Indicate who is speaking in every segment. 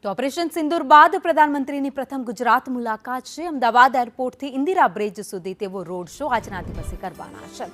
Speaker 1: તો ઓપરેશન સિંદૂર બાદ પ્રધાનમંત્રીની પ્રથમ ગુજરાત મુલાકાત છે। અમદાવાદ એરપોર્ટથી ઇન્દિરા બ્રિજ સુધી તેઓ રોડ શો આજના દિવસે કરવાના છે।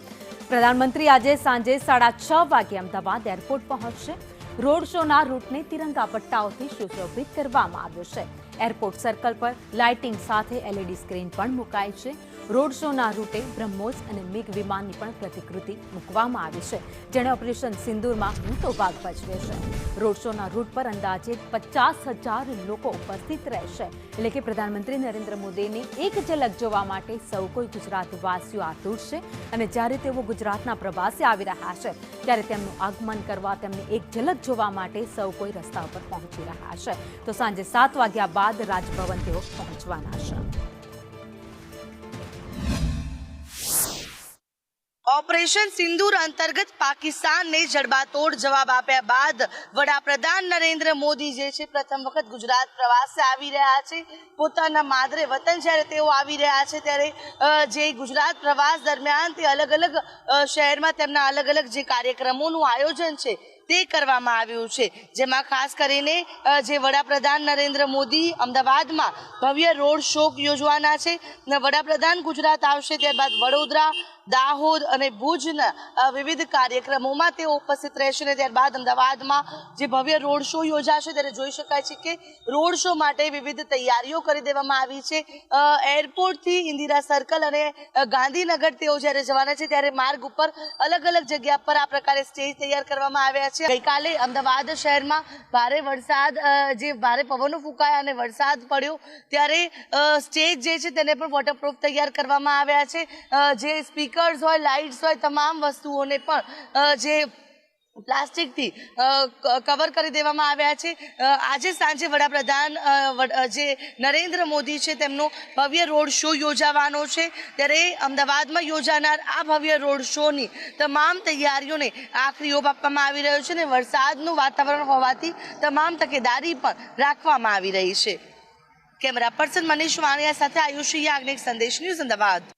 Speaker 1: પ્રધાનમંત્રી આજે સાંજે 6:30 વાગે અમદાવાદ એરપોર્ટ પહોંચશે। રોડ શોના રૂટને તિરંગા પટ્ટાઓથી સુશોભિત કરવામાં આવ્યો છે। એરપોર્ટ સર્કલ પર લાઇટિંગ સાથે એલઈડી સ્ક્રીન પણ મુકાઈ છે। રોડ શોના રૂટે બ્રહ્મોસ અને મિગ વિમાનની પણ પ્રતિકૃતિ મૂકવામાં આવી છે, જેણે ઓપરેશન સિંદૂરમાં મોટો ભાગ ભજવ્યો છે। રોડ શોના રૂટ પર અંદાજે 50,000 લોકો ઉપસ્થિત રહેશે, એટલે કે પ્રધાનમંત્રી નરેન્દ્ર મોદીની એક ઝલક જોવા માટે સૌ કોઈ ગુજરાતવાસીઓ આતુર છે। અને જ્યારે તેઓ ગુજરાતના પ્રવાસે આવી રહ્યા છે, ત્યારે તેમનું આગમન કરવા, તેમની એક ઝલક જોવા માટે સૌ કોઈ રસ્તા ઉપર પહોંચી રહ્યા છે। તો સાંજે 7 વાગ્યા બાદ રાજભવન તેઓ પહોંચવાના છે।
Speaker 2: ઓપરેશન સિંદૂર અંતર્ગત પાકિસ્તાનને જડબાતોડ જવાબ આપ્યા બાદ વડાપ્રધાન નરેન્દ્ર મોદી જે છે પ્રથમ વખત ગુજરાત પ્રવાસે આવી રહ્યા છે। પોતાના માદરે વતન જ્યારે તેઓ આવી રહ્યા છે, ત્યારે જે ગુજરાત પ્રવાસ દરમિયાન તે અલગ અલગ શહેરમાં તેમના અલગ અલગ જે કાર્યક્રમોનું આયોજન છે તે કરવામાં આવ્યું છે, જેમાં ખાસ કરીને જે વડાપ્રધાન નરેન્દ્ર મોદી અમદાવાદમાં ભવ્ય રોડ શો યોજવાના છે। વડાપ્રધાન ગુજરાત આવશે, ત્યારબાદ વડોદરા, દાહોદ અને ભુજના વિવિધ કાર્યક્રમોમાં તેઓ ઉપસ્થિત રહેશે। અને ત્યારબાદ અમદાવાદમાં જે ભવ્ય રોડ શો યોજાશે, ત્યારે જોઈ શકાય છે કે રોડ શો માટે વિવિધ તૈયારીઓ કરી દેવામાં આવી છે। એરપોર્ટથી ઇન્દિરા સર્કલ અને ગાંધીનગર તેઓ જ્યારે જવાના છે, ત્યારે માર્ગ ઉપર અલગ અલગ જગ્યા પર આ પ્રકારે સ્ટેજ તૈયાર કરવામાં આવ્યા છે। ગઈકાલે અમદાવાદ શહેરમાં ભારે વરસાદ, જે ભારે પવનો ફૂંકાયા અને વરસાદ પડ્યો, ત્યારે સ્ટેજ જે છે તેને પણ વોટરપ્રૂફ તૈયાર કરવામાં આવ્યા છે। જે સ્પીકર્સ હોય, લાઇટ્સ હોય, તમામ વસ્તુઓને પણ જે પ્લાસ્ટિકથી કવર કરી દેવામાં આવ્યા છે। આજે સાંજે વડાપ્રધાન જે નરેન્દ્ર મોદી છે તેમનો ભવ્ય રોડ શો યોજાવાનો છે, ત્યારે અમદાવાદમાં યોજાનાર આ ભવ્ય રોડ શોની તમામ તૈયારીઓને આખરી ઓપ આપવામાં આવી રહ્યો છે, અને વરસાદનું વાતાવરણ હોવાથી તમામ તકેદારી પણ રાખવામાં આવી રહી છે। કેમેરા પર્સન મનીષ વાણિયા સાથે આયુષી યાજ્ઞિક, સંદેશ ન્યૂઝ, અમદાવાદ।